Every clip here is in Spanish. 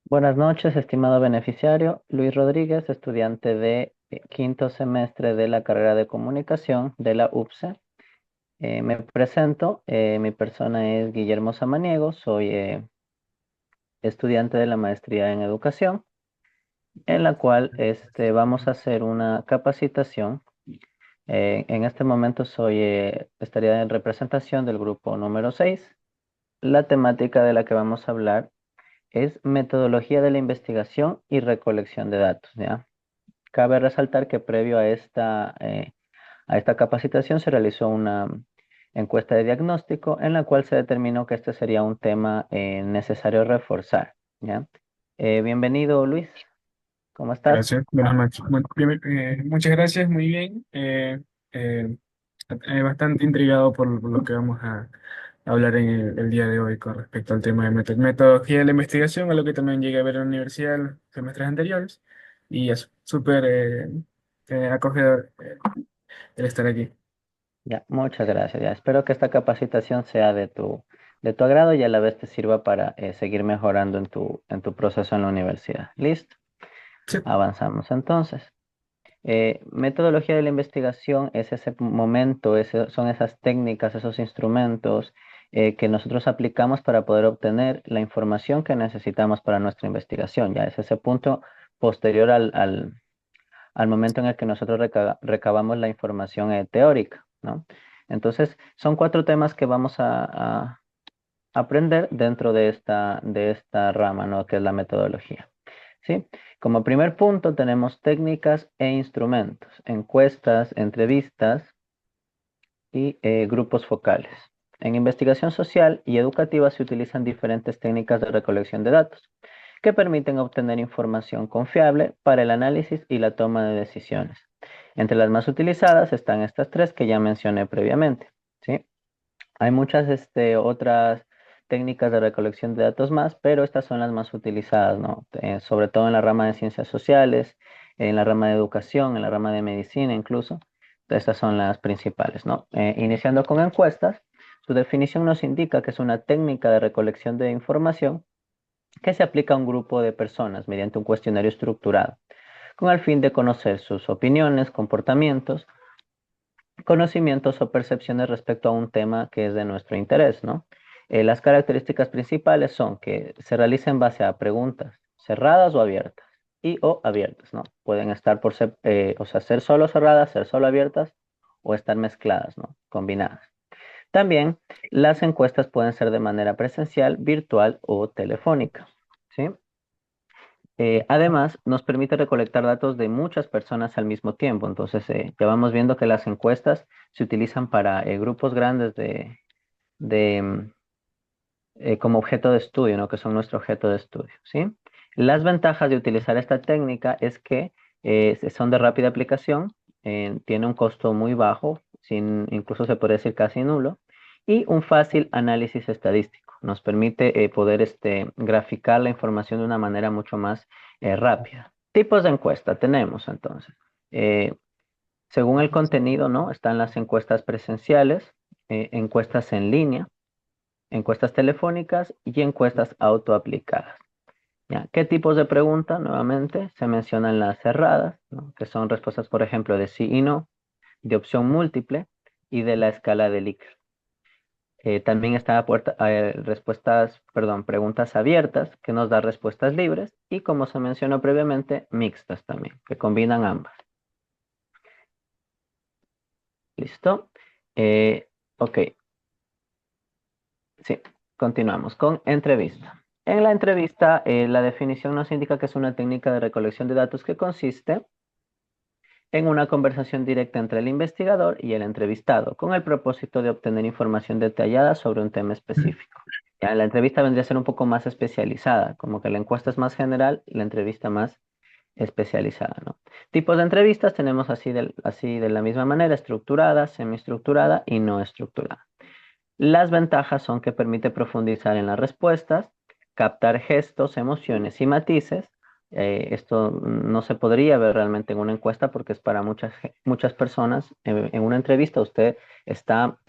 Buenas noches, estimado beneficiario. Luis Rodríguez, estudiante de quinto semestre de la carrera de comunicación de la UPCE. Me presento, mi persona es Guillermo Samaniego, soy estudiante de la maestría en educación, en la cual vamos a hacer una capacitación. En este momento estaría en representación del grupo número 6. La temática de la que vamos a hablar es metodología de la investigación y recolección de datos, ¿ya? Cabe resaltar que previo a esta capacitación se realizó una encuesta de diagnóstico en la cual se determinó que este sería un tema necesario reforzar, ¿ya? Bienvenido, Luis. ¿Cómo estás? Gracias, buenas noches. Muchas gracias, muy bien. Eh, Bastante intrigado por lo que vamos a hablar en el día de hoy con respecto al tema de metodología de la investigación, a lo que también llegué a ver en la universidad en los semestres anteriores. Y es súper acogedor el estar aquí. Ya, muchas gracias. Ya, espero que esta capacitación sea de tu agrado y a la vez te sirva para seguir mejorando en tu proceso en la universidad. ¿Listo? Sí. Avanzamos entonces. Metodología de la investigación es ese momento, son esas técnicas, esos instrumentos que nosotros aplicamos para poder obtener la información que necesitamos para nuestra investigación. Ya es ese punto posterior al momento en el que nosotros recabamos la información teórica, ¿no? Entonces, son cuatro temas que vamos a aprender dentro de esta rama, ¿no? Que es la metodología. ¿Sí? Como primer punto tenemos técnicas e instrumentos, encuestas, entrevistas y grupos focales. En investigación social y educativa se utilizan diferentes técnicas de recolección de datos que permiten obtener información confiable para el análisis y la toma de decisiones. Entre las más utilizadas están estas tres que ya mencioné previamente. ¿Sí? Hay muchas otras técnicas de recolección de datos más, pero estas son las más utilizadas, ¿no? Sobre todo en la rama de ciencias sociales, en la rama de educación, en la rama de medicina incluso. Estas son las principales, ¿no? Iniciando con encuestas, su definición nos indica que es una técnica de recolección de información que se aplica a un grupo de personas mediante un cuestionario estructurado, con el fin de conocer sus opiniones, comportamientos, conocimientos o percepciones respecto a un tema que es de nuestro interés, ¿no? Las características principales son que se realiza en base a preguntas cerradas o abiertas y o abiertas, ¿no? Pueden estar o sea, ser solo cerradas, ser solo abiertas o estar mezcladas, ¿no? Combinadas. También las encuestas pueden ser de manera presencial, virtual o telefónica, ¿sí? Además, nos permite recolectar datos de muchas personas al mismo tiempo. Entonces, ya vamos viendo que las encuestas se utilizan para grupos grandes como objeto de estudio, ¿no? Que son nuestro objeto de estudio, ¿sí? Las ventajas de utilizar esta técnica es que son de rápida aplicación, tiene un costo muy bajo, incluso se podría decir casi nulo, y un fácil análisis estadístico. Nos permite poder graficar la información de una manera mucho más rápida. Tipos de encuesta tenemos entonces. Eh, Según el contenido, ¿no? Están las encuestas presenciales, encuestas en línea, encuestas telefónicas y encuestas autoaplicadas. ¿Ya? ¿Qué tipos de preguntas? Nuevamente, se mencionan las cerradas, ¿no? Que son respuestas, por ejemplo, de sí y no, de opción múltiple y de la escala de Likert. También está preguntas abiertas, que nos da respuestas libres, y como se mencionó previamente, mixtas también, que combinan ambas. ¿Listo? Ok, sí, continuamos con entrevista. En la entrevista, la definición nos indica que es una técnica de recolección de datos que consiste en una conversación directa entre el investigador y el entrevistado, con el propósito de obtener información detallada sobre un tema específico. Ya, la entrevista vendría a ser un poco más especializada, como que la encuesta es más general y la entrevista más especializada, ¿no? Tipos de entrevistas tenemos así de la misma manera, estructurada, semiestructurada y no estructurada. Las ventajas son que permite profundizar en las respuestas, captar gestos, emociones y matices. Esto no se podría ver realmente en una encuesta porque es para muchas personas. En una entrevista usted está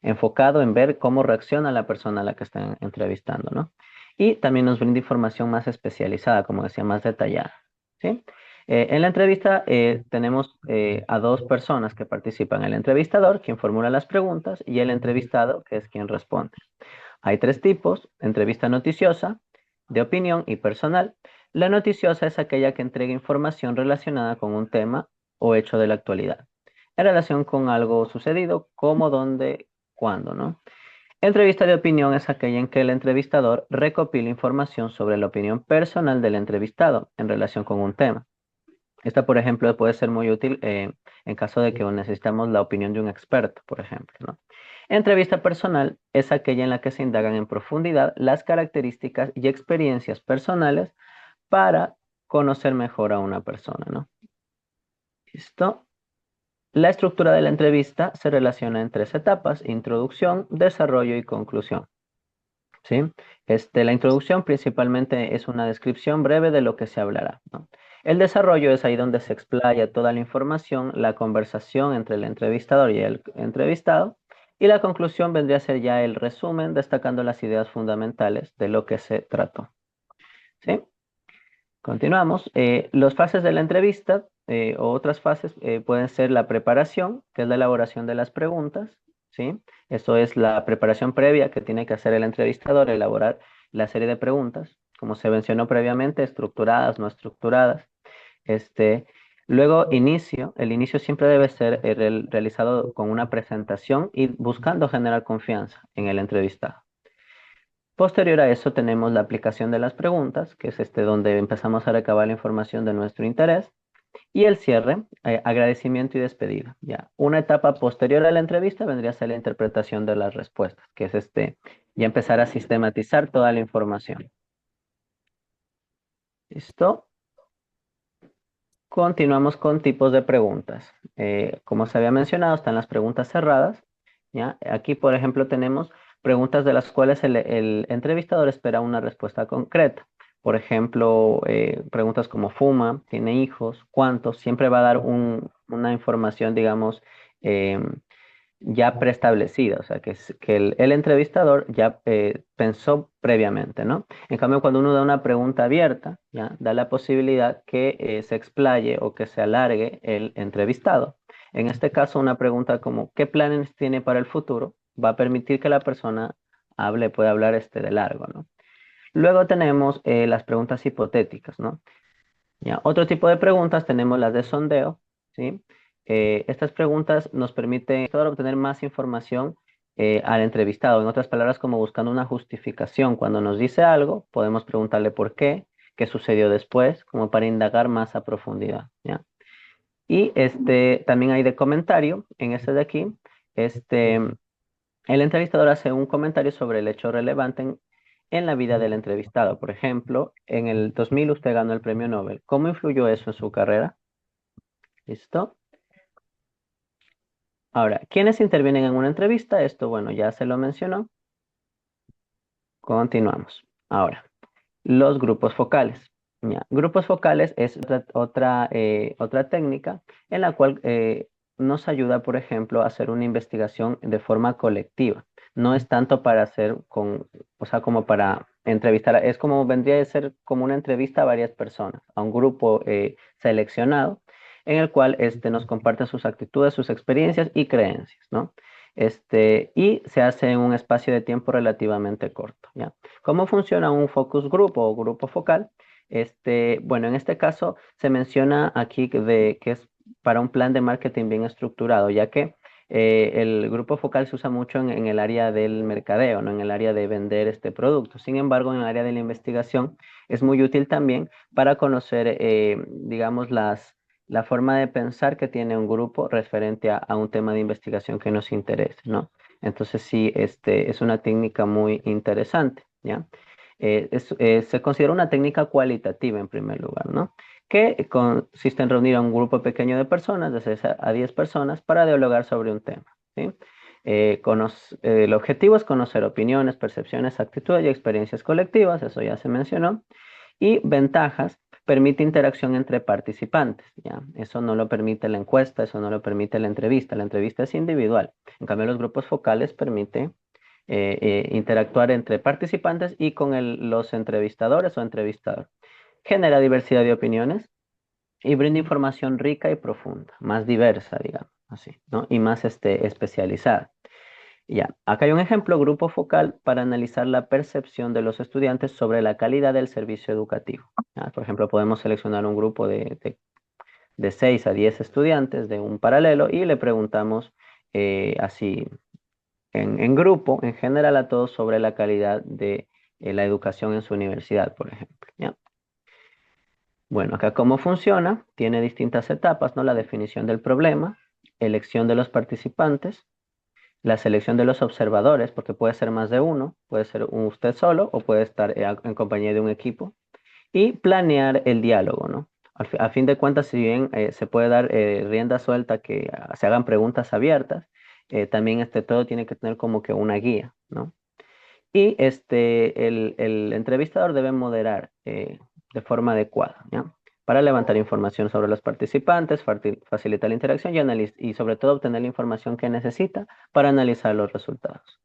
enfocado en ver cómo reacciona la persona a la que está entrevistando, ¿no? y también nos brinda información más especializada, como decía, más detallada, ¿sí? En la entrevista tenemos a dos personas que participan, el entrevistador, quien formula las preguntas, y el entrevistado, que es quien responde. Hay tres tipos: entrevista noticiosa, de opinión y personal. La noticiosa es aquella que entrega información relacionada con un tema o hecho de la actualidad, en relación con algo sucedido, cómo, dónde, cuándo, ¿no? Entrevista de opinión es aquella en que el entrevistador recopila información sobre la opinión personal del entrevistado en relación con un tema. Esta, por ejemplo, puede ser muy útil en caso de que necesitamos la opinión de un experto, por ejemplo, ¿no? Entrevista personal es aquella en la que se indagan en profundidad las características y experiencias personales para conocer mejor a una persona, ¿no? ¿Listo? La estructura de la entrevista se relaciona en tres etapas: introducción, desarrollo y conclusión. ¿Sí? La introducción principalmente es una descripción breve de lo que se hablará, ¿no? El desarrollo es ahí donde se explaya toda la información, la conversación entre el entrevistador y el entrevistado, y la conclusión vendría a ser ya el resumen, destacando las ideas fundamentales de lo que se trató, ¿sí? Continuamos. Las fases de la entrevista o otras fases pueden ser la preparación, que es la elaboración de las preguntas, ¿sí? Eso es la preparación previa que tiene que hacer el entrevistador, elaborar la serie de preguntas, como se mencionó previamente, estructuradas, no estructuradas. Este, Luego, inicio. El inicio siempre debe ser realizado con una presentación y buscando generar confianza en el entrevistado. Posterior a eso tenemos la aplicación de las preguntas, que es donde empezamos a recabar la información de nuestro interés, y el cierre, agradecimiento y despedida. Ya. Una etapa posterior a la entrevista vendría a ser la interpretación de las respuestas, que es ya empezar a sistematizar toda la información. ¿Listo? Continuamos con tipos de preguntas. Como se había mencionado, están las preguntas cerradas, ¿ya? Aquí, por ejemplo, tenemos preguntas de las cuales el entrevistador espera una respuesta concreta. Por ejemplo, preguntas como fuma, tiene hijos, cuántos, siempre va a dar una información, digamos, em, ya preestablecida, o sea, que el entrevistador ya pensó previamente, ¿no? En cambio, cuando uno da una pregunta abierta, ya da la posibilidad que se explaye o que se alargue el entrevistado. En este caso, una pregunta como ¿qué planes tiene para el futuro? Va a permitir que la persona pueda hablar de largo, ¿no? Luego tenemos las preguntas hipotéticas, ¿no? Ya, otro tipo de preguntas tenemos las de sondeo, ¿sí? Estas preguntas nos permiten obtener más información al entrevistado. En otras palabras, como buscando una justificación. Cuando nos dice algo, podemos preguntarle por qué sucedió después, como para indagar más a profundidad, ¿ya? Y también hay de comentario, en este de aquí, este, el entrevistador hace un comentario sobre el hecho relevante en la vida del entrevistado. Por ejemplo, en el 2000 usted ganó el premio Nobel. ¿Cómo influyó eso en su carrera? ¿Listo? Ahora, ¿quiénes intervienen en una entrevista? Esto, bueno, ya se lo mencionó. Continuamos. Ahora, los grupos focales. Ya, grupos focales es otra técnica en la cual nos ayuda, por ejemplo, a hacer una investigación de forma colectiva. No es tanto para hacer o sea, como para entrevistar, es como vendría a ser como una entrevista a varias personas, a un grupo seleccionado, en el cual nos comparten sus actitudes, sus experiencias y creencias, ¿no? Y se hace en un espacio de tiempo relativamente corto, ¿ya? ¿Cómo funciona un focus group o grupo focal? Bueno, en este caso se menciona aquí que es para un plan de marketing bien estructurado, ya que el grupo focal se usa mucho en el área del mercadeo, no en el área de vender este producto. Sin embargo, en el área de la investigación es muy útil también para conocer, digamos, la forma de pensar que tiene un grupo referente a un tema de investigación que nos interese, ¿no? Entonces sí, es una técnica muy interesante, ¿ya? Se considera una técnica cualitativa en primer lugar, ¿no? Que consiste en reunir a un grupo pequeño de personas, de 6 a 10 personas, para dialogar sobre un tema, ¿sí? El objetivo es conocer opiniones, percepciones, actitudes y experiencias colectivas, eso ya se mencionó, y ventajas: permite interacción entre participantes, ¿ya? Eso no lo permite la encuesta, eso no lo permite la entrevista es individual. En cambio, los grupos focales permite interactuar entre participantes y con los entrevistadores o entrevistador. Genera diversidad de opiniones y brinda información rica y profunda, más diversa, digamos, así, ¿no? Y más especializada. Ya, acá hay un ejemplo, grupo focal para analizar la percepción de los estudiantes sobre la calidad del servicio educativo. ¿Ya? Por ejemplo, podemos seleccionar un grupo de 6 a 10 estudiantes de un paralelo y le preguntamos así en grupo, en general a todos sobre la calidad de la educación en su universidad, por ejemplo. ¿Ya? Bueno, acá cómo funciona, tiene distintas etapas, ¿no? La definición del problema, elección de los participantes, la selección de los observadores, porque puede ser más de uno, puede ser usted solo o puede estar en compañía de un equipo, y planear el diálogo, ¿no? A fin de cuentas, si bien se puede dar rienda suelta que se hagan preguntas abiertas, también todo tiene que tener como que una guía, ¿no? Y el entrevistador debe moderar de forma adecuada, ¿ya? Para levantar información sobre los participantes, facilitar la interacción y sobre todo obtener la información que necesita para analizar los resultados.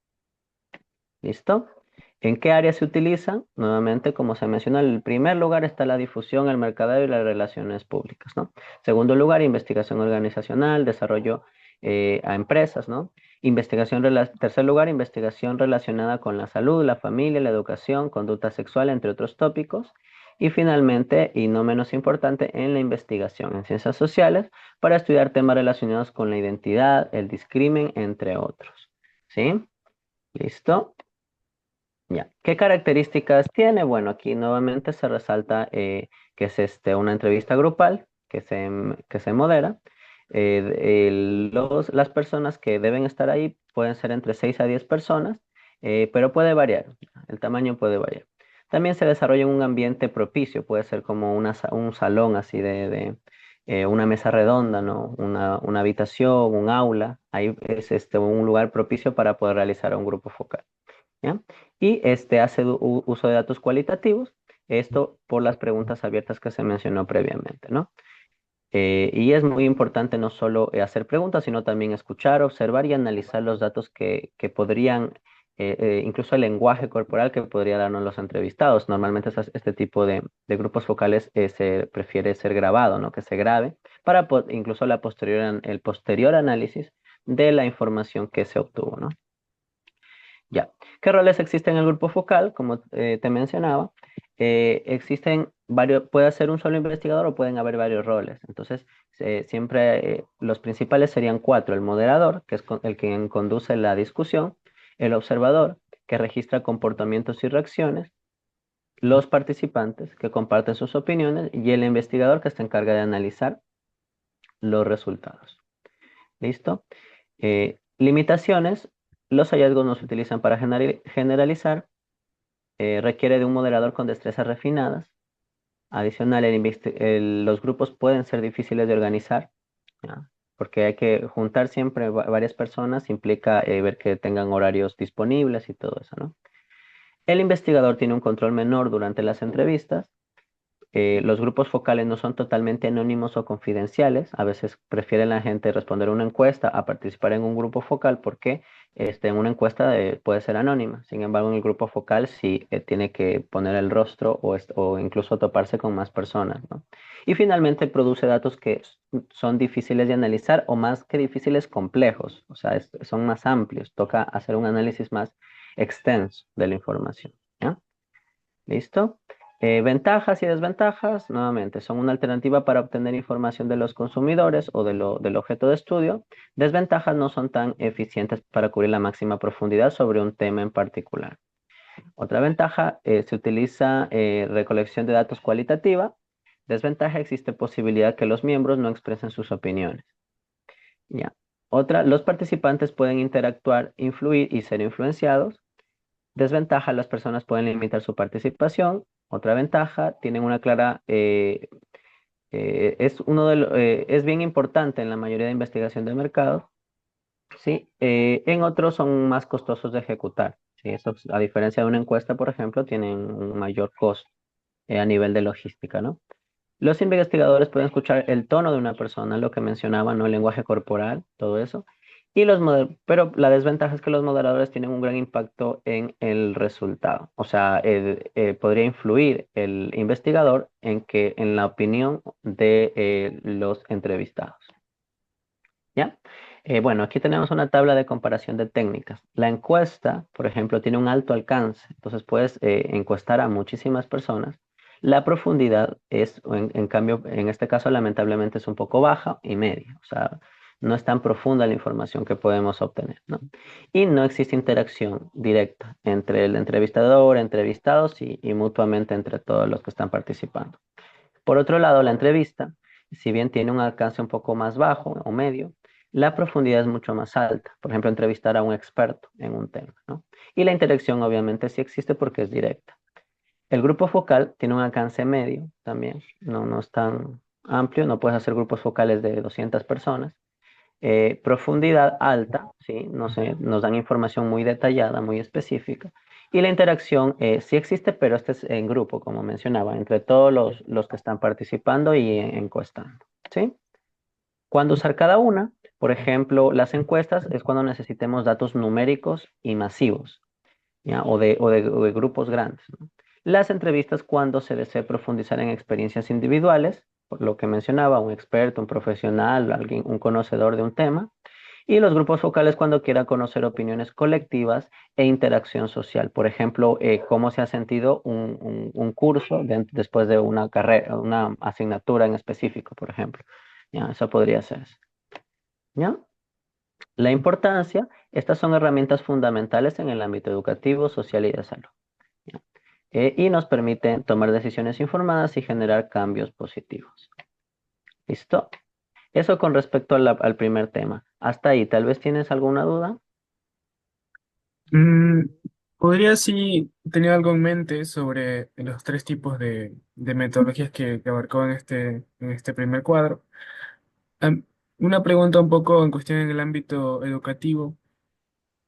¿Listo? ¿En qué áreas se utilizan? Nuevamente, como se mencionó, en el primer lugar está la difusión, el mercadeo y las relaciones públicas, ¿no? Segundo lugar, investigación organizacional, desarrollo a empresas, ¿no? Tercer lugar, investigación relacionada con la salud, la familia, la educación, conducta sexual, entre otros tópicos. Y finalmente, y no menos importante, en la investigación en ciencias sociales para estudiar temas relacionados con la identidad, el discrimen, entre otros. ¿Sí? ¿Listo? Ya. ¿Qué características tiene? Bueno, aquí nuevamente se resalta que es una entrevista grupal que se modera. Las personas que deben estar ahí pueden ser entre 6 a 10 personas, pero puede variar. El tamaño puede variar. También se desarrolla en un ambiente propicio, puede ser como un salón así una mesa redonda, ¿no? Una habitación, un aula. Ahí es un lugar propicio para poder realizar un grupo focal. ¿Ya? Y hace uso de datos cualitativos, esto por las preguntas abiertas que se mencionó previamente, ¿no? Y es muy importante no solo hacer preguntas, sino también escuchar, observar y analizar los datos que podrían, incluso el lenguaje corporal que podría darnos los entrevistados. Normalmente este tipo de grupos focales se prefiere ser grabado, ¿no? Que se grabe para incluso el posterior análisis de la información que se obtuvo, ¿no? Ya. ¿Qué roles existen en el grupo focal? Como te mencionaba, existen varios, puede ser un solo investigador o pueden haber varios roles. Entonces, siempre los principales serían cuatro: el moderador, que es el quien conduce la discusión; el observador, que registra comportamientos y reacciones; los participantes, que comparten sus opiniones; y el investigador, que se encarga de analizar los resultados. ¿Listo? Limitaciones. Los hallazgos no se utilizan para generalizar. Requiere de un moderador con destrezas refinadas. Adicional, los grupos pueden ser difíciles de organizar, ¿ya? Porque hay que juntar siempre varias personas, implica ver que tengan horarios disponibles y todo eso, ¿no? El investigador tiene un control menor durante las entrevistas. Los grupos focales no son totalmente anónimos o confidenciales. A veces prefieren la gente responder una encuesta a participar en un grupo focal porque en una encuesta puede ser anónima. Sin embargo, en el grupo focal sí tiene que poner el rostro o incluso toparse con más personas, ¿no? Y finalmente produce datos que son difíciles de analizar o más que difíciles, complejos. O sea, son más amplios. Toca hacer un análisis más extenso de la información, ¿ya? ¿Listo? Ventajas y desventajas, nuevamente, son una alternativa para obtener información de los consumidores o del objeto de estudio. Desventajas: no son tan eficientes para cubrir la máxima profundidad sobre un tema en particular. Otra ventaja: se utiliza recolección de datos cualitativa. Desventaja: existe posibilidad que los miembros no expresen sus opiniones. Ya. Otra: los participantes pueden interactuar, influir y ser influenciados. Desventaja: las personas pueden limitar su participación. Otra ventaja: tienen una clara, es bien importante en la mayoría de investigación de mercado, ¿sí? En otros son más costosos de ejecutar, ¿sí? Estos, a diferencia de una encuesta, por ejemplo, tienen un mayor costo a nivel de logística, ¿no? Los investigadores pueden escuchar el tono de una persona, lo que mencionaba, ¿no? El lenguaje corporal, todo eso. Pero la desventaja es que los moderadores tienen un gran impacto en el resultado. O sea, podría influir el investigador en la opinión de los entrevistados. ¿Ya? Bueno, aquí tenemos una tabla de comparación de técnicas. La encuesta, por ejemplo, tiene un alto alcance, entonces puedes encuestar a muchísimas personas. La profundidad es, en cambio, en este caso, lamentablemente es un poco baja y media, o sea, no es tan profunda la información que podemos obtener, ¿no? Y no existe interacción directa entre el entrevistador, entrevistados y mutuamente entre todos los que están participando. Por otro lado, la entrevista, si bien tiene un alcance un poco más bajo o medio, la profundidad es mucho más alta. Por ejemplo, entrevistar a un experto en un tema, ¿no? Y la interacción obviamente sí existe porque es directa. El grupo focal tiene un alcance medio también, no es tan amplio, no puedes hacer grupos focales de 200 personas. Profundidad alta, ¿sí? No sé, nos dan información muy detallada, muy específica. Y la interacción sí existe, pero este es en grupo, como mencionaba, entre todos los que están participando y encuestando, ¿sí? ¿Cuándo usar cada una? Por ejemplo, las encuestas es cuando necesitemos datos numéricos y masivos, ¿ya? O de grupos grandes, ¿no? Las entrevistas cuando se desee profundizar en experiencias individuales, por lo que mencionaba, un experto, un profesional, alguien, un conocedor de un tema. Y los grupos focales cuando quiera conocer opiniones colectivas e interacción social. Por ejemplo, cómo se ha sentido un curso después de una carrera, una asignatura en específico, por ejemplo. Ya, eso podría ser. ¿Ya? La importancia, estas son herramientas fundamentales en el ámbito educativo, social y de salud. ¿Ya? Y nos permiten tomar decisiones informadas y generar cambios positivos. ¿Listo? Eso con respecto al primer tema. Hasta ahí, ¿tal vez tienes alguna duda? Mm, podría sí tener algo en mente sobre los tres tipos de metodologías que abarcó en este primer cuadro. Am, una pregunta un poco en cuestión en el ámbito educativo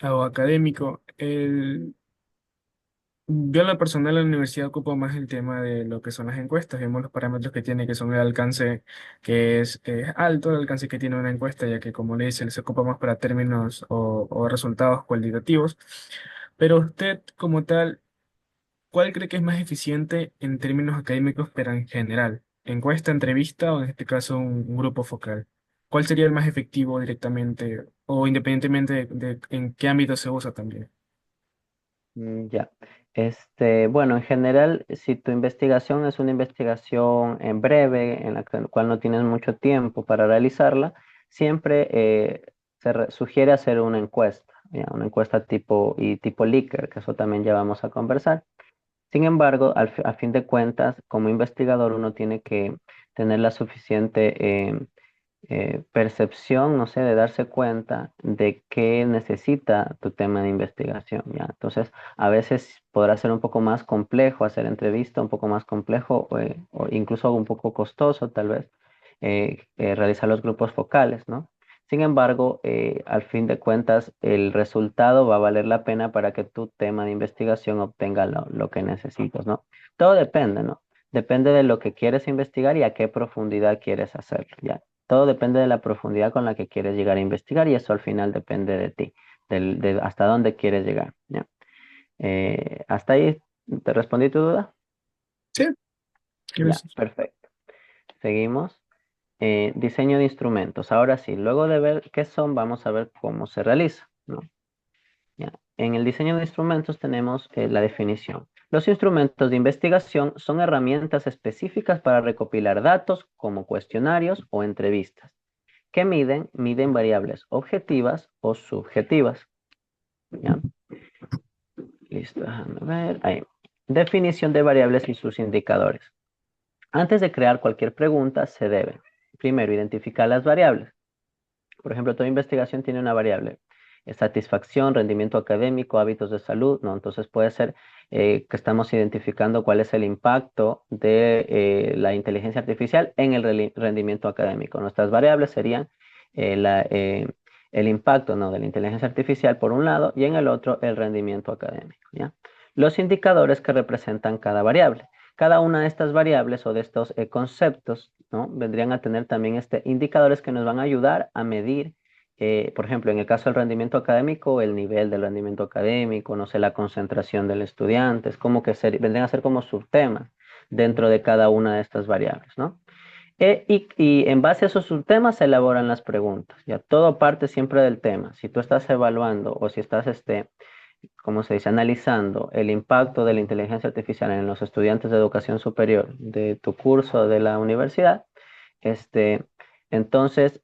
o académico. Yo en lo personal en la universidad ocupo más el tema de lo que son las encuestas. Vemos los parámetros que tiene, que son el alcance que es alto, el alcance que tiene una encuesta, ya que como le dice, se ocupa más para términos o resultados cualitativos. Pero usted como tal, ¿cuál cree que es más eficiente en términos académicos, pero en general? ¿Encuesta, entrevista o en este caso un grupo focal? ¿Cuál sería el más efectivo directamente o independientemente de en qué ámbito se usa también? Ya. Bueno, en general, si tu investigación es una investigación en breve, en la cual no tienes mucho tiempo para realizarla, siempre sugiere hacer una encuesta, ¿ya? Una encuesta tipo Likert, que eso también ya vamos a conversar. Sin embargo, a fin de cuentas, como investigador, uno tiene que tener la suficiente percepción, no sé, de darse cuenta de qué necesita tu tema de investigación, ¿ya? Entonces, a veces podrá ser un poco más complejo hacer entrevista, un poco más complejo o incluso un poco costoso, tal vez, realizar los grupos focales, ¿no? Sin embargo, al fin de cuentas, el resultado va a valer la pena para que tu tema de investigación obtenga lo que necesitas, ¿no? Todo depende, ¿no? Depende de lo que quieres investigar y a qué profundidad quieres hacerlo, ¿ya? Todo depende de la profundidad con la que quieres llegar a investigar y eso al final depende de ti, de hasta dónde quieres llegar, ¿ya? ¿Hasta ahí te respondí tu duda? Sí, quiero Ya, decir. perfecto. Seguimos. Diseño de instrumentos. Ahora sí, luego de ver qué son, vamos a ver cómo se realiza, ¿no? Ya. En el diseño de instrumentos tenemos la definición. Los instrumentos de investigación son herramientas específicas para recopilar datos como cuestionarios o entrevistas que miden variables objetivas o subjetivas. ¿Ya? Listo, déjame ver. Ahí. Definición de variables y sus indicadores. Antes de crear cualquier pregunta, se debe, primero, identificar las variables. Por ejemplo, toda investigación tiene una variable. Satisfacción, rendimiento académico, hábitos de salud, ¿no? Entonces puede ser que estamos identificando cuál es el impacto de la inteligencia artificial en el rendimiento académico. Nuestras variables serían el impacto, ¿no? de la inteligencia artificial por un lado y en el otro el rendimiento académico, ¿ya? Los indicadores que representan cada variable. Cada una de estas variables o de estos conceptos, ¿no? vendrían a tener también indicadores que nos van a ayudar a medir por ejemplo, en el caso del rendimiento académico, el nivel del rendimiento académico, no sé, la concentración del estudiante, es como que vendrían a ser como subtemas dentro de cada una de estas variables, ¿no? Y en base a esos subtemas se elaboran las preguntas. Ya todo parte siempre del tema. Si tú estás evaluando o si estás, ¿cómo se dice?, analizando el impacto de la inteligencia artificial en los estudiantes de educación superior de tu curso de la universidad, este, entonces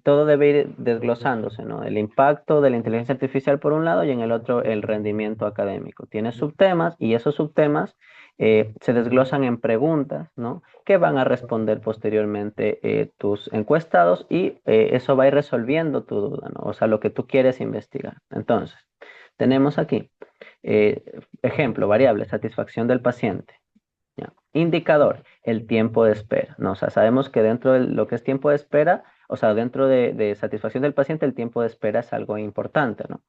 todo debe ir desglosándose, ¿no? El impacto de la inteligencia artificial por un lado y en el otro el rendimiento académico. Tienes subtemas y esos subtemas se desglosan en preguntas, ¿no? Que van a responder posteriormente tus encuestados y eso va a ir resolviendo tu duda, ¿no? O sea, lo que tú quieres investigar. Entonces, tenemos aquí, ejemplo, variable, satisfacción del paciente. ¿Ya? Indicador, el tiempo de espera, ¿no? O sea, sabemos que dentro de lo que es tiempo de espera, o sea, dentro de satisfacción del paciente, el tiempo de espera es algo importante, ¿no?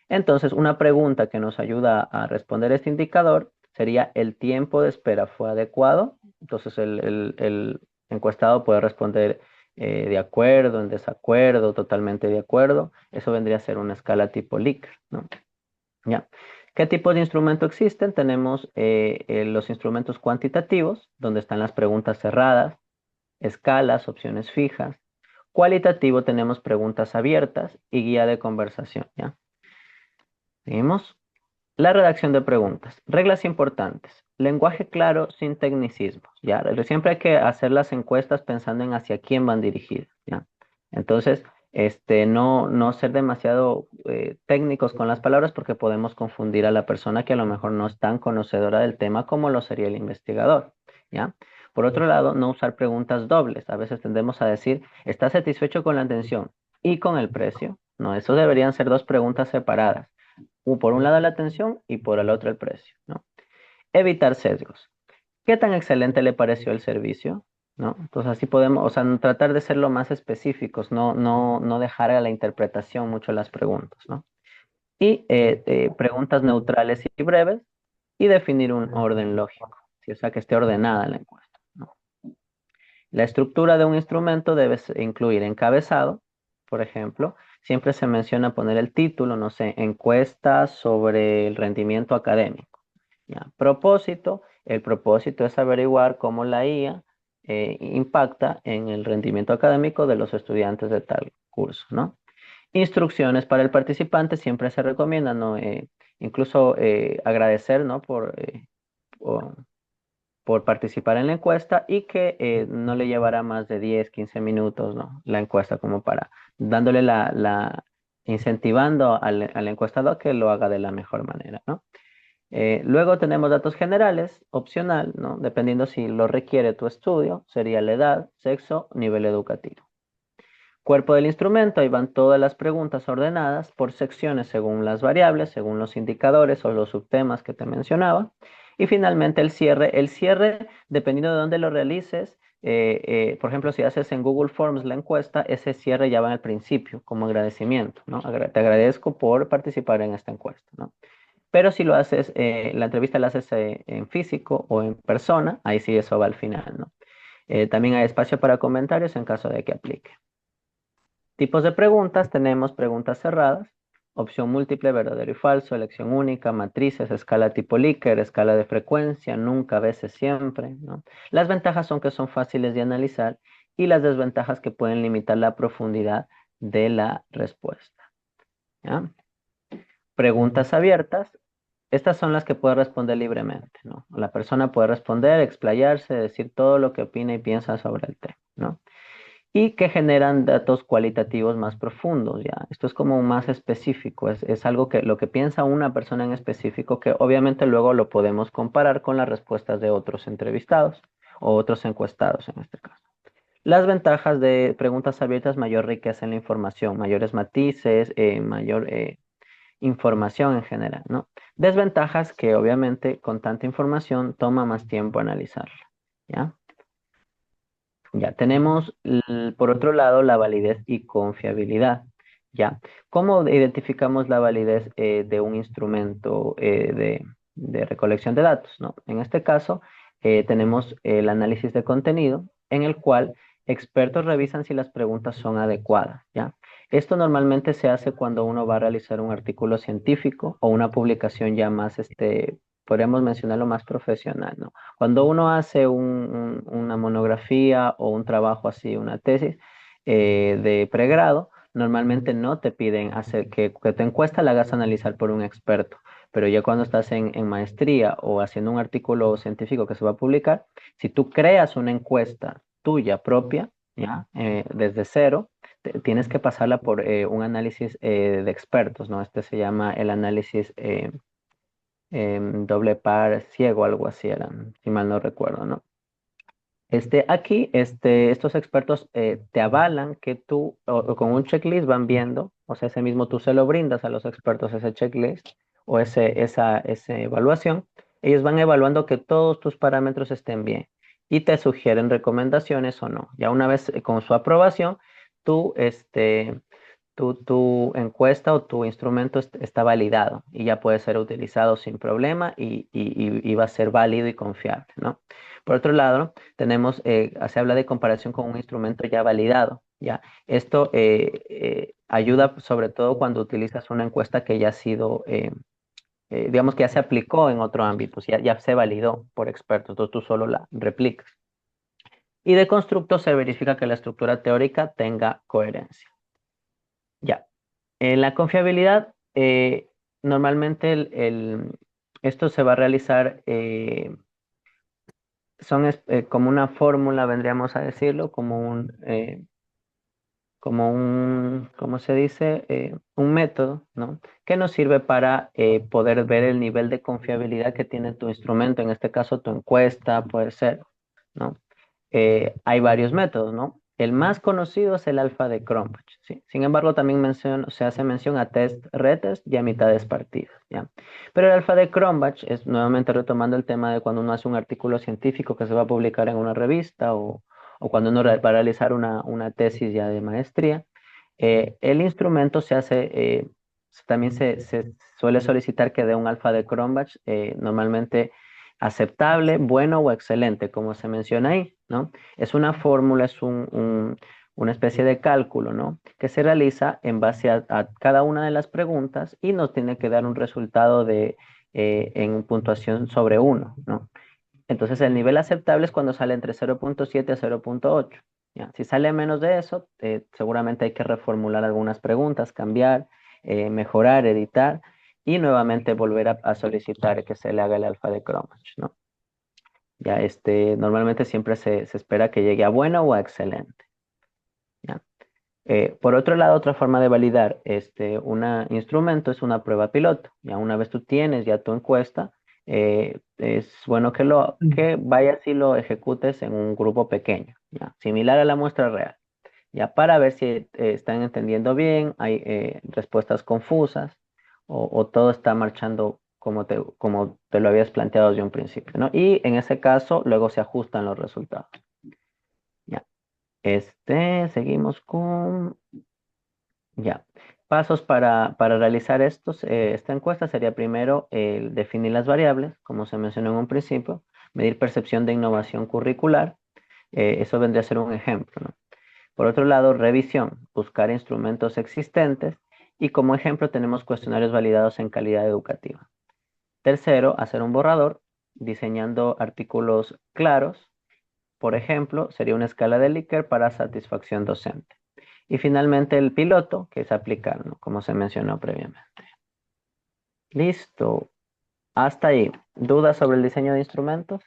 Entonces, una pregunta que nos ayuda a responder este indicador sería, ¿el tiempo de espera fue adecuado? Entonces, el encuestado puede responder de acuerdo, en desacuerdo, totalmente de acuerdo. Eso vendría a ser una escala tipo Likert, ¿no? ¿Ya? ¿Qué tipos de instrumento existen? Tenemos los instrumentos cuantitativos, donde están las preguntas cerradas, escalas, opciones fijas. Cualitativo tenemos preguntas abiertas y guía de conversación, ¿ya? Seguimos. La redacción de preguntas. Reglas importantes. Lenguaje claro sin tecnicismos, ¿ya? Siempre hay que hacer las encuestas pensando en hacia quién van dirigidas, ¿ya? Entonces, no ser demasiado técnicos con las palabras porque podemos confundir a la persona que a lo mejor no es tan conocedora del tema como lo sería el investigador, ¿ya? Por otro lado, no usar preguntas dobles. A veces tendemos a decir, ¿estás satisfecho con la atención y con el precio? No, eso deberían ser dos preguntas separadas por un lado la atención y por el otro el precio, ¿no? Evitar sesgos. ¿Qué tan excelente le pareció el servicio? ¿No? Entonces así podemos, o sea, tratar de ser lo más específicos, no dejar a la interpretación mucho las preguntas, ¿no? Y preguntas neutrales y breves y definir un orden lógico, ¿sí? O sea, que esté ordenada la encuesta, ¿no? La estructura de un instrumento debe incluir encabezado, por ejemplo. Siempre se menciona poner el título, no sé, encuesta sobre el rendimiento académico. ¿Ya? Propósito, el propósito es averiguar cómo la IA impacta en el rendimiento académico de los estudiantes de tal curso, ¿no? Instrucciones para el participante siempre se recomienda, ¿no? Incluso agradecer, ¿no? Por participar en la encuesta y que no le llevará más de 10, 15 minutos, ¿no? La encuesta como para dándole incentivando al encuestado a que lo haga de la mejor manera, ¿no? Luego tenemos datos generales, opcional, ¿no? Dependiendo si lo requiere tu estudio, sería la edad, sexo, nivel educativo. Cuerpo del instrumento, ahí van todas las preguntas ordenadas por secciones según las variables, según los indicadores o los subtemas que te mencionaba. Y finalmente el cierre. El cierre, dependiendo de dónde lo realices, por ejemplo, si haces en Google Forms la encuesta, ese cierre ya va al principio como agradecimiento, ¿no? Te agradezco por participar en esta encuesta, ¿no? Pero si lo haces, la entrevista la haces en físico o en persona, ahí sí eso va al final, ¿no? También hay espacio para comentarios en caso de que aplique. Tipos de preguntas, tenemos preguntas cerradas, opción múltiple, verdadero y falso, elección única, matrices, escala tipo Likert, escala de frecuencia, nunca, a veces, siempre, ¿no? Las ventajas son que son fáciles de analizar y las desventajas que pueden limitar la profundidad de la respuesta, ¿ya? Preguntas abiertas, estas son las que puede responder libremente, ¿no? La persona puede responder, explayarse, decir todo lo que opina y piensa sobre el tema, ¿no? Y que generan datos cualitativos más profundos, ¿ya? Esto es como más específico, es algo que lo que piensa una persona en específico que obviamente luego lo podemos comparar con las respuestas de otros entrevistados o otros encuestados en este caso. Las ventajas de preguntas abiertas, mayor riqueza en la información, mayores matices, mayor información en general, ¿no? Desventajas que obviamente con tanta información toma más tiempo analizarla, ¿ya? Ya tenemos, por otro lado, la validez y confiabilidad. ¿Ya? ¿Cómo identificamos la validez de un instrumento de recolección de datos? ¿No? En este caso, tenemos el análisis de contenido, en el cual expertos revisan si las preguntas son adecuadas. ¿Ya? Esto normalmente se hace cuando uno va a realizar un artículo científico o una publicación ya más, podríamos mencionarlo más profesional, ¿no? Cuando uno hace una monografía o un trabajo así, una tesis de pregrado, normalmente no te piden hacer que tu encuesta la hagas analizar por un experto, pero ya cuando estás en maestría o haciendo un artículo científico que se va a publicar, si tú creas una encuesta tuya propia, ¿ya? Desde cero, tienes que pasarla por un análisis de expertos, ¿no? Este se llama el análisis doble par ciego, algo así era, si mal no recuerdo, ¿no? Aquí, estos expertos te avalan que tú, o con un checklist van viendo, o sea, ese mismo tú se lo brindas a los expertos, ese checklist o esa evaluación, ellos van evaluando que todos tus parámetros estén bien y te sugieren recomendaciones o no. Ya una vez con su aprobación, tú, tu encuesta o tu instrumento está validado y ya puede ser utilizado sin problema y va a ser válido y confiable, ¿no? Por otro lado, tenemos, se habla de comparación con un instrumento ya validado, ¿ya? Esto ayuda sobre todo cuando utilizas una encuesta que ya ha sido, digamos que ya se aplicó en otro ámbito, ya se validó por expertos, entonces tú solo la replicas. Y de constructo se verifica que la estructura teórica tenga coherencia. Ya. En la confiabilidad, normalmente esto se va a realizar, como una fórmula, vendríamos a decirlo, ¿cómo se dice? Un método, ¿no? Que nos sirve para poder ver el nivel de confiabilidad que tiene tu instrumento, en este caso tu encuesta, puede ser, ¿no? Hay varios métodos, ¿no? El más conocido es el alfa de Cronbach, ¿sí? Sin embargo, también se hace mención a test, retest y a mitades partidas, ¿ya? Pero el alfa de Cronbach es, nuevamente retomando el tema de cuando uno hace un artículo científico que se va a publicar en una revista o cuando uno va a realizar una tesis ya de maestría, el instrumento también se suele solicitar que dé un alfa de Cronbach, normalmente aceptable, bueno o excelente, como se menciona ahí, ¿no? Es una fórmula, una especie de cálculo, ¿no? Que se realiza en base a cada una de las preguntas y nos tiene que dar un resultado en puntuación sobre uno, ¿no? Entonces el nivel aceptable es cuando sale entre 0.7 a 0.8. ¿Ya? Si sale menos de eso, seguramente hay que reformular algunas preguntas, cambiar, mejorar, editar y nuevamente volver a solicitar que se le haga el alfa de Cronbach, ¿no? Ya normalmente siempre se espera que llegue a bueno o a excelente. ¿Ya? Por otro lado, otra forma de validar un instrumento es una prueba piloto. Ya una vez tú tienes ya tu encuesta, es bueno que vayas y lo ejecutes en un grupo pequeño, ¿ya? Similar a la muestra real, ya para ver si están entendiendo bien, hay respuestas confusas o todo está marchando como te lo habías planteado desde un principio, ¿no? Y en ese caso, luego se ajustan los resultados. Ya. Seguimos con ya. Pasos para realizar esta encuesta sería primero el definir las variables, como se mencionó en un principio, medir percepción de innovación curricular, eso vendría a ser un ejemplo, ¿no? Por otro lado, revisión, buscar instrumentos existentes y como ejemplo tenemos cuestionarios validados en calidad educativa. Tercero, hacer un borrador, diseñando artículos claros, por ejemplo, sería una escala de Likert para satisfacción docente. Y finalmente el piloto, que es aplicar, ¿no? Como se mencionó previamente. Listo. Hasta ahí. ¿Dudas sobre el diseño de instrumentos?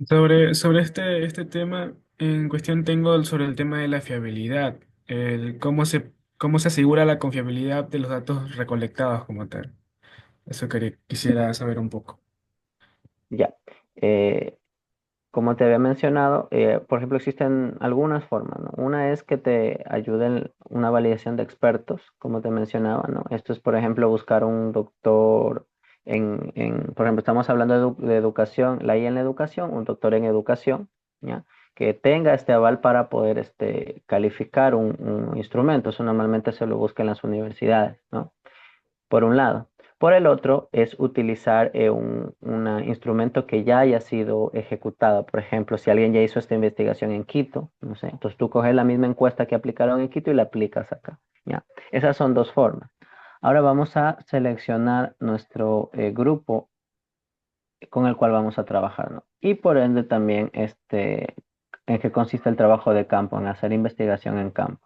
Sobre este tema en cuestión tengo sobre el tema de la fiabilidad, cómo se asegura la confiabilidad de los datos recolectados como tal. Eso quisiera saber un poco. Ya. Eh, Como te había mencionado, por ejemplo, existen algunas formas, ¿no? Una es que te ayuden una validación de expertos, como te mencionaba, ¿no? Esto es, por ejemplo, buscar un doctor por ejemplo, estamos hablando de educación, la I en la educación, un doctor en educación, ¿ya? Que tenga este aval para poder calificar un instrumento. Eso normalmente se lo busca en las universidades, ¿no? Por un lado. Por el otro es utilizar un instrumento que ya haya sido ejecutado. Por ejemplo, si alguien ya hizo esta investigación en Quito, no sé, entonces tú coges la misma encuesta que aplicaron en Quito y la aplicas acá. ¿Ya? Esas son dos formas. Ahora vamos a seleccionar nuestro grupo con el cual vamos a trabajar, ¿no? Y por ende también en qué consiste el trabajo de campo, en hacer investigación en campo.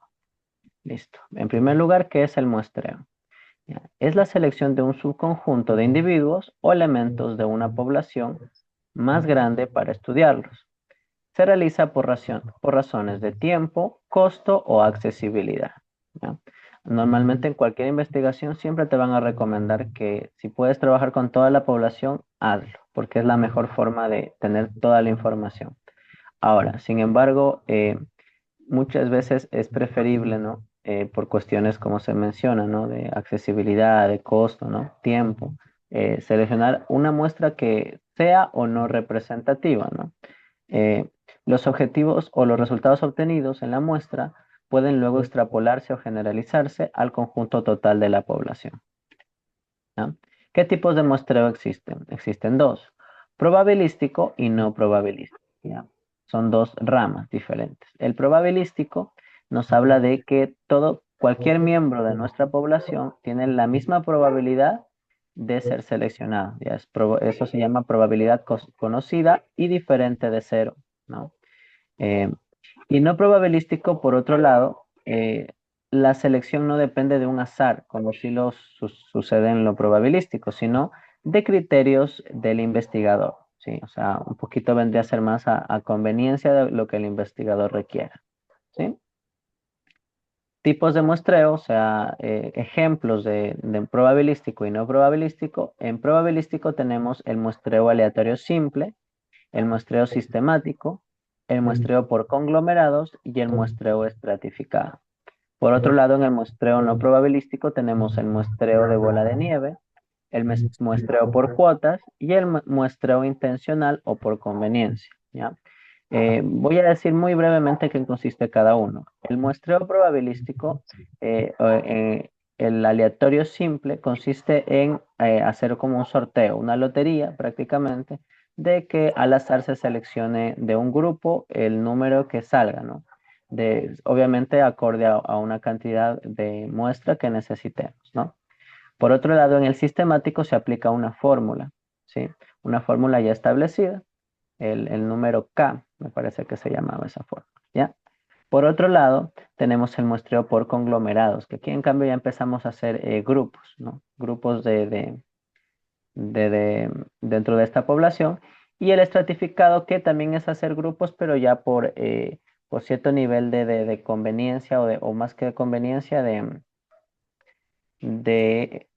Listo. En primer lugar, ¿qué es el muestreo? Ya, es la selección de un subconjunto de individuos o elementos de una población más grande para estudiarlos. Se realiza por razones de tiempo, costo o accesibilidad. ¿Ya? Normalmente en cualquier investigación siempre te van a recomendar que si puedes trabajar con toda la población, hazlo, porque es la mejor forma de tener toda la información. Ahora, sin embargo, muchas veces es preferible, ¿no? Por cuestiones como se menciona, ¿no? De accesibilidad, de costo, ¿no? Tiempo, seleccionar una muestra que sea o no representativa, ¿no? Eh, los objetivos o los resultados obtenidos en la muestra pueden luego extrapolarse o generalizarse al conjunto total de la población. ¿Ya? ¿Qué tipos de muestreo existen? Existen dos, probabilístico y no probabilístico. ¿Ya? Son dos ramas diferentes. El probabilístico nos habla de que cualquier miembro de nuestra población tiene la misma probabilidad de ser seleccionado. ¿Ya? Eso se llama probabilidad conocida y diferente de cero, ¿no? Eh, y no probabilístico, por otro lado, la selección no depende de un azar, como si sucede en lo probabilístico, sino de criterios del investigador. ¿Sí? O sea, un poquito vendría a ser más a conveniencia de lo que el investigador requiera. ¿Sí? Tipos de muestreo, o sea, ejemplos de probabilístico y no probabilístico. En probabilístico tenemos el muestreo aleatorio simple, el muestreo sistemático, el muestreo por conglomerados y el muestreo estratificado. Por otro lado, en el muestreo no probabilístico tenemos el muestreo de bola de nieve, el muestreo por cuotas y el muestreo intencional o por conveniencia. ¿Ya? Voy a decir muy brevemente qué consiste cada uno. El muestreo probabilístico, el aleatorio simple, consiste en hacer como un sorteo, una lotería prácticamente, de que al azar se seleccione de un grupo el número que salga, ¿no? Obviamente acorde a una cantidad de muestra que necesitemos, ¿no? Por otro lado, en el sistemático se aplica una fórmula, ¿sí? Una fórmula ya establecida, el número K, me parece que se llamaba esa fórmula, ¿ya? Por otro lado, tenemos el muestreo por conglomerados, que aquí en cambio ya empezamos a hacer grupos, ¿no? Grupos dentro de esta población. Y el estratificado, que también es hacer grupos, pero ya por cierto nivel de conveniencia o más que de conveniencia, de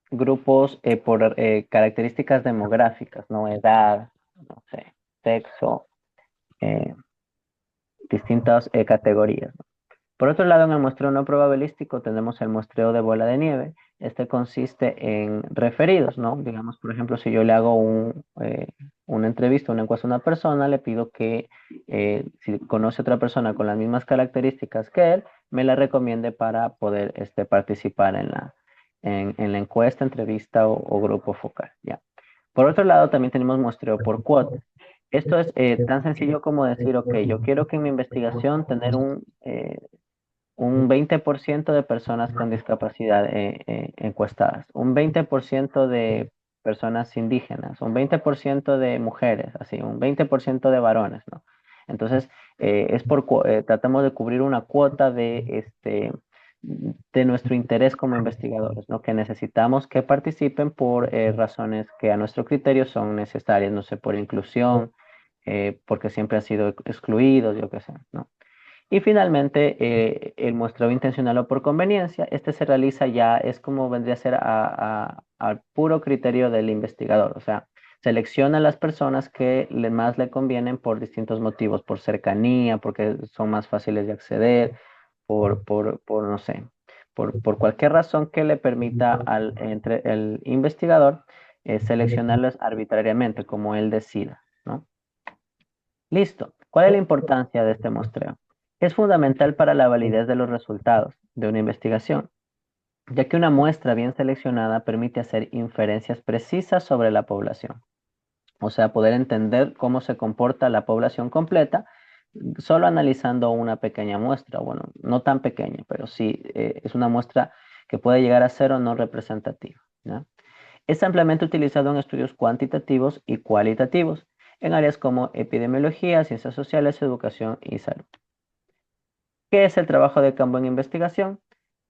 grupos por características demográficas, ¿no? Edad, no sé, sexo, eh, distintas categorías. ¿No? Por otro lado, en el muestreo no probabilístico tenemos el muestreo de bola de nieve. Este consiste en referidos, ¿no? Digamos, por ejemplo, si yo le hago una entrevista, una encuesta a una persona, le pido que si conoce a otra persona con las mismas características que él, me la recomiende para poder participar en la encuesta, entrevista o grupo focal, ¿ya? Por otro lado, también tenemos muestreo por cuotas. Esto es tan sencillo como decir, ok, yo quiero que en mi investigación tener un 20% de personas con discapacidad encuestadas, un 20% de personas indígenas, un 20% de mujeres, así, un 20% de varones, ¿no? Entonces, tratamos de cubrir una cuota de nuestro interés como investigadores, ¿no? Que necesitamos que participen por razones que a nuestro criterio son necesarias, no sé, por inclusión, porque siempre han sido excluidos, yo qué sé, ¿no? Y finalmente, el muestreo intencional o por conveniencia, este se realiza ya, es como vendría a ser al puro criterio del investigador, o sea, selecciona a las personas que más le convienen por distintos motivos, por cercanía, porque son más fáciles de acceder, no sé, por cualquier razón que le permita entre el investigador seleccionarlos arbitrariamente, como él decida, ¿no? Listo. ¿Cuál es la importancia de este muestreo? Es fundamental para la validez de los resultados de una investigación. ya que una muestra bien seleccionada permite hacer inferencias precisas sobre la población. O sea, poder entender cómo se comporta la población completa solo analizando una pequeña muestra. Bueno, no tan pequeña, pero sí es una muestra que puede llegar a ser o no representativa, ¿no? Es ampliamente utilizado en estudios cuantitativos y cualitativos en áreas como epidemiología, ciencias sociales, educación y salud. ¿Qué es el trabajo de campo en investigación?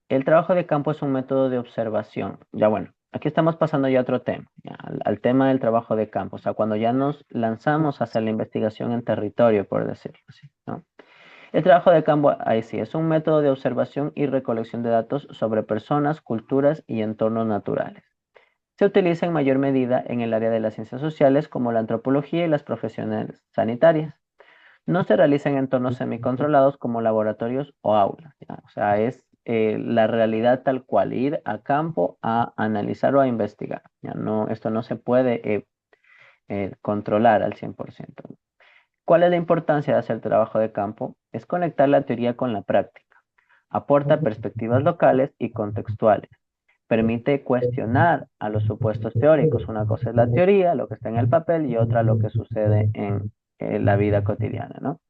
El trabajo de campo es un método de observación. Ya bueno, aquí estamos pasando ya a otro tema, ya, al tema del trabajo de campo, o sea, cuando ya nos lanzamos a hacer la investigación en territorio, por decirlo así, ¿no? El trabajo de campo, ahí sí, es un método de observación y recolección de datos sobre personas, culturas y entornos naturales. Se utiliza en mayor medida en el área de las ciencias sociales como la antropología y las profesiones sanitarias. No se realiza en entornos semicontrolados como laboratorios o aulas, ¿ya? O sea, es la realidad tal cual, ir a campo a analizar o a investigar. ¿Ya? No, esto no se puede controlar al 100%. ¿Cuál es la importancia de hacer trabajo de campo? Es conectar la teoría con la práctica. Aporta perspectivas locales y contextuales. Permite cuestionar a los supuestos teóricos. Una cosa es la teoría, lo que está en el papel, y otra lo que sucede en la vida cotidiana, ¿no?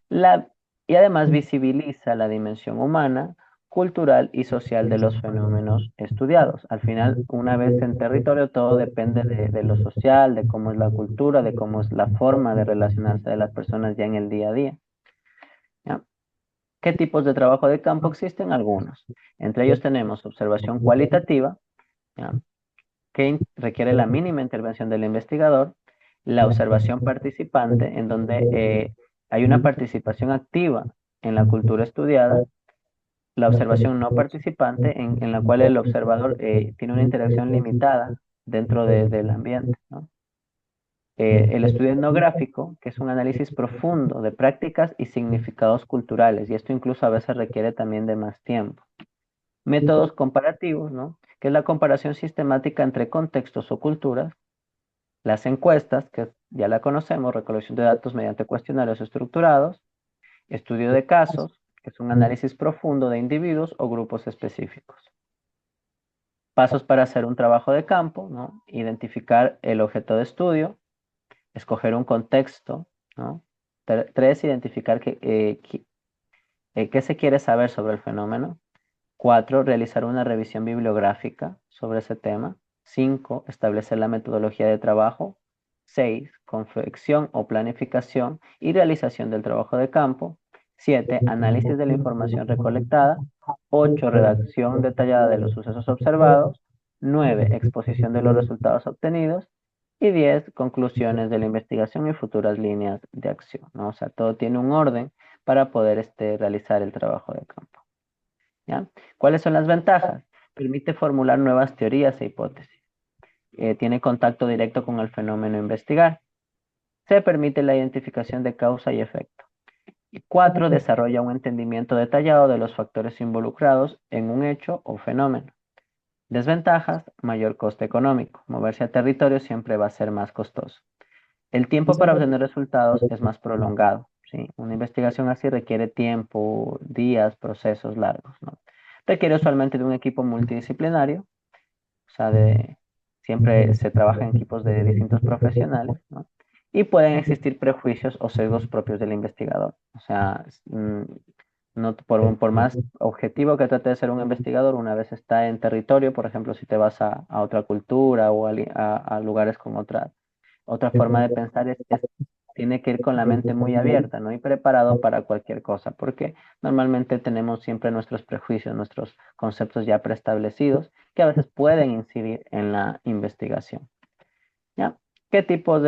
La, y además visibiliza la dimensión humana, cultural y social de los fenómenos estudiados. Al final, una vez en territorio, todo depende de lo social, de cómo es la cultura, de cómo es la forma de relacionarse de las personas ya en el día a día. ¿Ya? ¿Qué tipos de trabajo de campo existen? Algunos. Entre ellos tenemos observación cualitativa, ¿ya? Que requiere la mínima intervención del investigador, la observación participante, en donde hay una participación activa en la cultura estudiada, la observación no participante, en la cual el observador tiene una interacción limitada dentro del ambiente, ¿no? El estudio etnográfico, que es un análisis profundo de prácticas y significados culturales, y esto incluso a veces requiere también de más tiempo. Métodos comparativos, ¿no? Que es la comparación sistemática entre contextos o culturas. Las encuestas, que ya la conocemos, recolección de datos mediante cuestionarios estructurados. Estudio de casos, que es un análisis profundo de individuos o grupos específicos. Pasos para hacer un trabajo de campo, ¿no? Identificar el objeto de estudio, escoger un contexto, ¿no? Tres, identificar qué se quiere saber sobre el fenómeno. Cuatro, realizar una revisión bibliográfica sobre ese tema. Cinco, establecer la metodología de trabajo. Seis, confección o planificación y realización del trabajo de campo. Siete, análisis de la información recolectada. Ocho, redacción detallada de los sucesos observados. Nueve, exposición de los resultados obtenidos. Y 10, conclusiones de la investigación y futuras líneas de acción, ¿no? O sea, todo tiene un orden para poder realizar el trabajo de campo. ¿Ya? ¿Cuáles son las ventajas? Permite formular nuevas teorías e hipótesis. Tiene contacto directo con el fenómeno a investigar. Se permite la identificación de causa y efecto. Y 4, desarrolla un entendimiento detallado de los factores involucrados en un hecho o fenómeno. Desventajas, mayor coste económico. Moverse a territorio siempre va a ser más costoso. El tiempo para obtener resultados es más prolongado, ¿sí? Una investigación así requiere tiempo, días, procesos largos, ¿no? Requiere usualmente de un equipo multidisciplinario, o sea, siempre se trabaja en equipos de distintos profesionales, ¿no? Y pueden existir prejuicios o sesgos propios del investigador. O sea, no, por más objetivo que trate de ser un investigador, una vez está en territorio, por ejemplo, si te vas a otra cultura o a lugares con otra forma de pensar, tiene que ir con la mente muy abierta, ¿no? Y preparado para cualquier cosa, porque normalmente tenemos siempre nuestros prejuicios, nuestros conceptos ya preestablecidos, que a veces pueden incidir en la investigación, ¿ya? ¿Qué tipo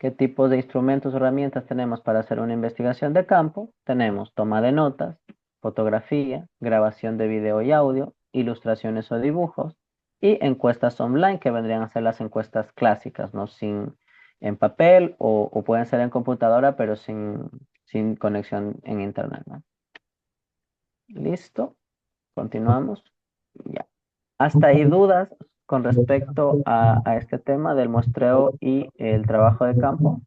qué tipos de instrumentos o herramientas tenemos para hacer una investigación de campo? Tenemos toma de notas, fotografía, grabación de video y audio, ilustraciones o dibujos y encuestas online que vendrían a ser las encuestas clásicas, ¿no? En papel o pueden ser en computadora, pero sin conexión en internet, ¿no? Listo, continuamos. Ya. ¿Hasta ahí dudas con respecto a este tema del muestreo y el trabajo de campo?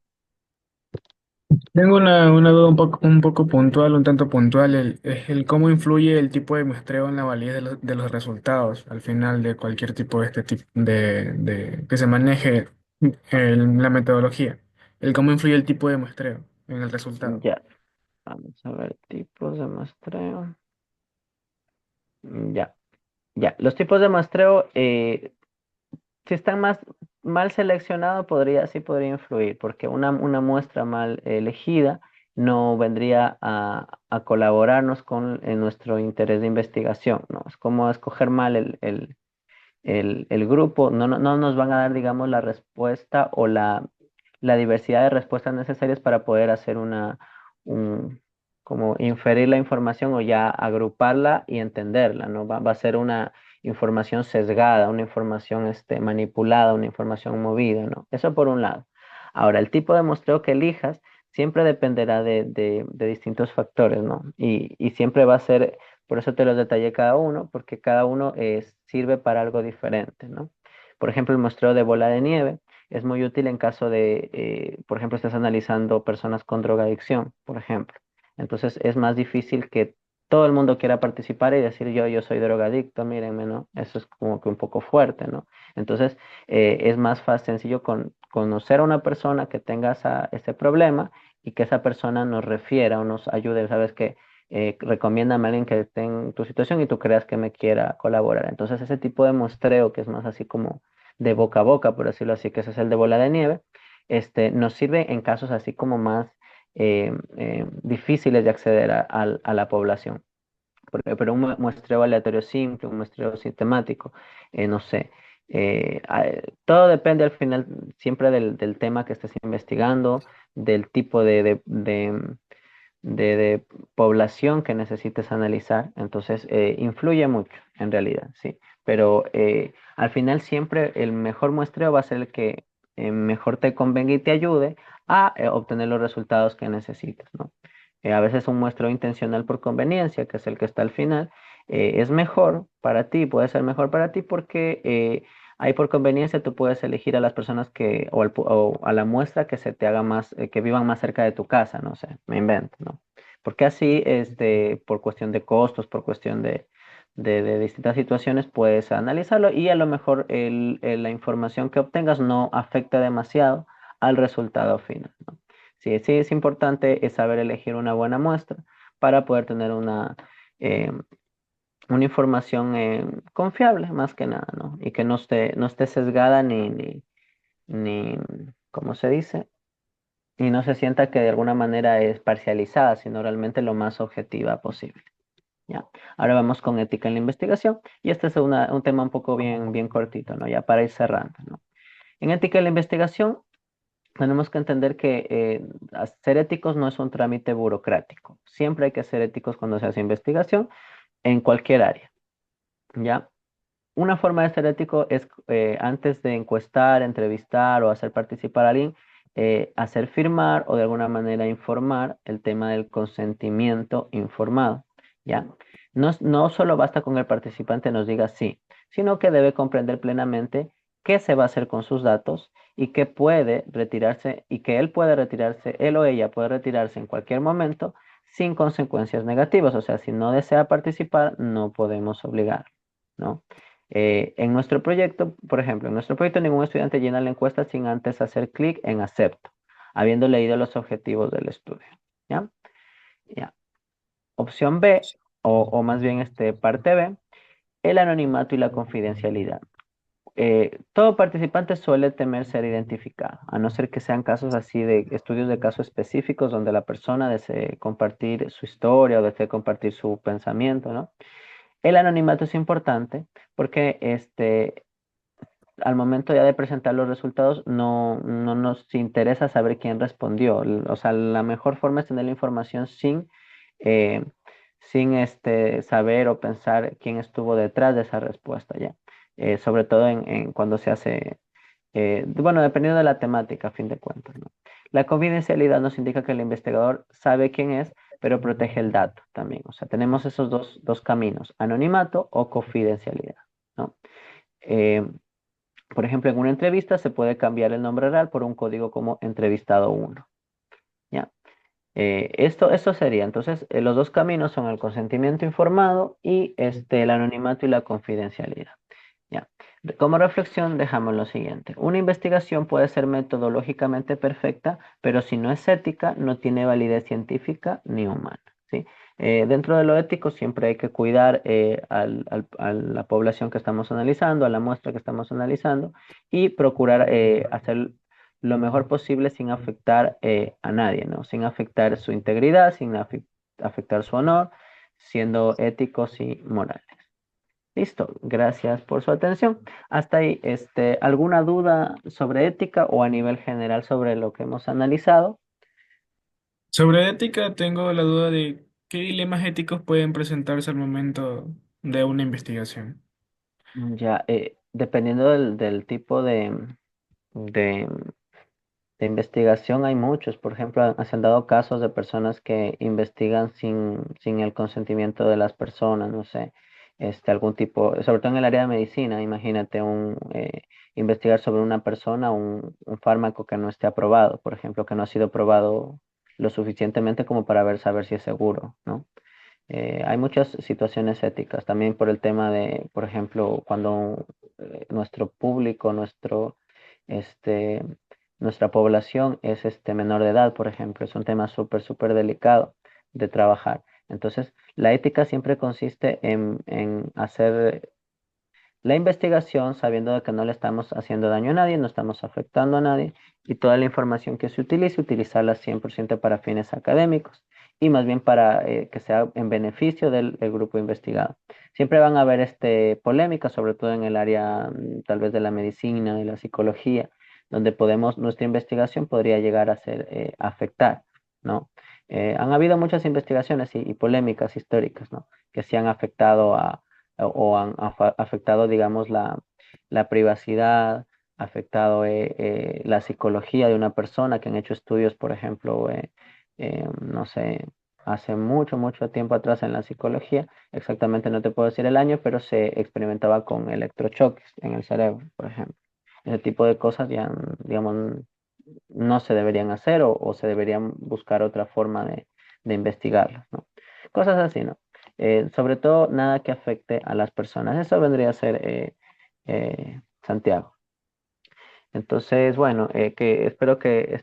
Tengo una duda un poco puntual, un tanto puntual, es el cómo influye el tipo de muestreo en la validez de los resultados al final de cualquier tipo de este tipo que se maneje en la metodología. El cómo influye el tipo de muestreo en el resultado. Ya, vamos a ver tipos de muestreo. Ya, ya. Los tipos de muestreo, si están más mal seleccionados, sí podría influir, porque una muestra mal elegida no vendría a colaborarnos con nuestro interés de investigación, ¿no? Es como escoger mal el grupo, no nos van a dar, digamos, la respuesta o la diversidad de respuestas necesarias para poder hacer un, como inferir la información o ya agruparla y entenderla, ¿no? Va a ser una información sesgada, una información manipulada, una información movida, ¿no? Eso por un lado. Ahora, el tipo de muestreo que elijas siempre dependerá de distintos factores, ¿no? Y siempre va a ser por eso te los detallé cada uno, porque cada uno sirve para algo diferente, ¿no? Por ejemplo, el muestreo de bola de nieve es muy útil en caso de, por ejemplo, estás analizando personas con drogadicción, por ejemplo. Entonces es más difícil que todo el mundo quiera participar y decir yo soy drogadicto, mírenme, ¿no? Eso es como que un poco fuerte, ¿no? Entonces es más fácil, sencillo conocer a una persona que tenga ese problema y que esa persona nos refiera o nos ayude, ¿sabes qué? Recomiéndame a alguien que esté en tu situación y tú creas que me quiera colaborar. Entonces, ese tipo de muestreo, que es más así como de boca a boca, por decirlo así, que ese es el de bola de nieve, nos sirve en casos así como más difíciles de acceder a la población. Pero un muestreo aleatorio simple, un muestreo sistemático, no sé. Todo depende al final siempre del tema que estés investigando, del tipo de población que necesites analizar, entonces influye mucho en realidad, sí, pero al final siempre el mejor muestreo va a ser el que mejor te convenga y te ayude a obtener los resultados que necesites, ¿no? A veces un muestreo intencional por conveniencia, que es el que está al final, es mejor para ti, puede ser mejor para ti porque ahí por conveniencia tú puedes elegir a las personas o a la muestra que se te haga más, que vivan más cerca de tu casa, no sé, me invento, ¿no? Porque así, por cuestión de costos, por cuestión de distintas situaciones, puedes analizarlo y a lo mejor la información que obtengas no afecta demasiado al resultado final, ¿no? Sí, sí es importante es saber elegir una buena muestra para poder tener eh, una información confiable, más que nada, ¿no? Y que no esté sesgada ni, ¿cómo se dice? Y no se sienta que de alguna manera es parcializada, sino realmente lo más objetiva posible. ¿Ya? Ahora vamos con ética en la investigación, y este es un tema un poco bien cortito, ¿no? Ya para ir cerrando, ¿no? En ética en la investigación tenemos que entender que ser éticos no es un trámite burocrático. Siempre hay que ser éticos cuando se hace investigación en cualquier área, ¿ya? Una forma de ser ético es antes de encuestar, entrevistar o hacer participar a alguien, hacer firmar o de alguna manera informar el tema del consentimiento informado, ¿ya? No solo basta con que el participante nos diga sí, sino que debe comprender plenamente qué se va a hacer con sus datos y que puede retirarse y que él o ella puede retirarse en cualquier momento sin consecuencias negativas. O sea, si no desea participar, no podemos obligar, ¿no? En nuestro proyecto, por ejemplo, en nuestro proyecto ningún estudiante llena la encuesta sin antes hacer clic en acepto, habiendo leído los objetivos del estudio. ¿Ya? Ya. Opción B, o más bien parte B, el anonimato y la confidencialidad. Todo participante suele temer ser identificado, a no ser que sean casos así de estudios de casos específicos donde la persona desee compartir su historia o desee compartir su pensamiento, ¿no? El anonimato es importante porque al momento ya de presentar los resultados, no nos interesa saber quién respondió. O sea, la mejor forma es tener la información eh, sin saber o pensar quién estuvo detrás de esa respuesta ya. Sobre todo cuando se hace, bueno, dependiendo de la temática, a fin de cuentas, ¿no? La confidencialidad nos indica que el investigador sabe quién es, pero protege el dato también. O sea, tenemos esos dos caminos, anonimato o confidencialidad, ¿no? Eh, por ejemplo, en una entrevista se puede cambiar el nombre real por un código como entrevistado uno, ¿ya? Esto sería, entonces, los dos caminos son el consentimiento informado y el anonimato y la confidencialidad. Ya. Como reflexión, dejamos lo siguiente. Una investigación puede ser metodológicamente perfecta, pero si no es ética, no tiene validez científica ni humana, ¿sí? Dentro de lo ético, siempre hay que cuidar a la población que estamos analizando, a la muestra que estamos analizando, y procurar hacer lo mejor posible sin afectar a nadie, ¿no? Sin afectar su integridad, sin afectar su honor, siendo éticos y morales. Listo, gracias por su atención. Hasta ahí, ¿alguna duda sobre ética o a nivel general sobre lo que hemos analizado? Sobre ética, tengo la duda de qué dilemas éticos pueden presentarse al momento de una investigación. Ya, dependiendo del tipo de, de investigación, hay muchos. Por ejemplo, se han dado casos de personas que investigan sin el consentimiento de las personas, no sé, algún tipo, sobre todo en el área de medicina, imagínate investigar sobre una persona un fármaco que no esté aprobado, por ejemplo, que no ha sido probado lo suficientemente como para saber si es seguro, ¿no? Hay muchas situaciones éticas, también por el tema de, por ejemplo, cuando nuestro público, este, nuestra población es menor de edad, por ejemplo, es un tema súper delicado de trabajar. Entonces, la ética siempre consiste en hacer la investigación sabiendo de que no le estamos haciendo daño a nadie, no estamos afectando a nadie y toda la información que se utilice, utilizarla 100% para fines académicos y más bien para que sea en beneficio del grupo investigado. Siempre van a haber polémicas, sobre todo en el área tal vez de la medicina, de la psicología, donde nuestra investigación podría llegar a ser afectar, ¿no? Han habido muchas investigaciones y polémicas históricas, ¿no? Que sí han afectado o han afectado, digamos, la privacidad, afectado la psicología de una persona, que han hecho estudios, por ejemplo, no sé, hace mucho tiempo atrás en la psicología, exactamente no te puedo decir el año, pero se experimentaba con electrochoques en el cerebro, por ejemplo. Ese tipo de cosas ya, digamos, no se deberían hacer o se deberían buscar otra forma de investigarlas, ¿no? Cosas así, ¿no? Sobre todo, nada que afecte a las personas. Eso vendría a ser Santiago. Entonces, bueno, espero que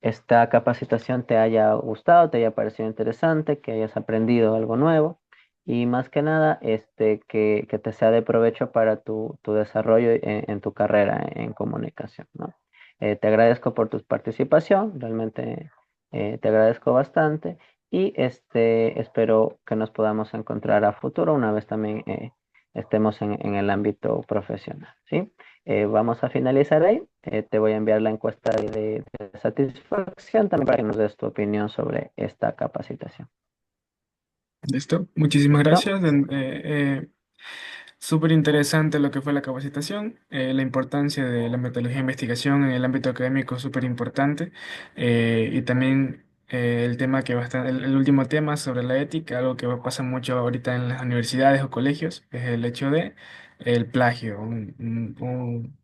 esta capacitación te haya gustado, te haya parecido interesante, que hayas aprendido algo nuevo y más que nada, que te sea de provecho para tu desarrollo en tu carrera en comunicación, ¿no? Te agradezco por tu participación, realmente te agradezco bastante y espero que nos podamos encontrar a futuro una vez también estemos en el ámbito profesional, ¿sí? Vamos a finalizar ahí. Te voy a enviar la encuesta de satisfacción también para que nos des tu opinión sobre esta capacitación. ¿Listo? Muchísimas ¿Listo? gracias. Súper interesante lo que fue la capacitación, la importancia de la metodología de investigación en el ámbito académico es súper importante y también el tema que bastante, el último tema sobre la ética, algo que pasa mucho ahorita en las universidades o colegios, es el hecho de el plagio, un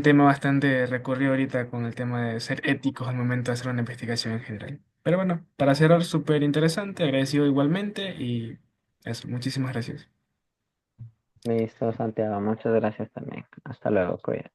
tema bastante recurrido ahorita con el tema de ser éticos al momento de hacer una investigación en general. Pero bueno, para cerrar, súper interesante, agradecido igualmente y eso, muchísimas gracias. Listo, Santiago. Muchas gracias también. Hasta luego, cuídate.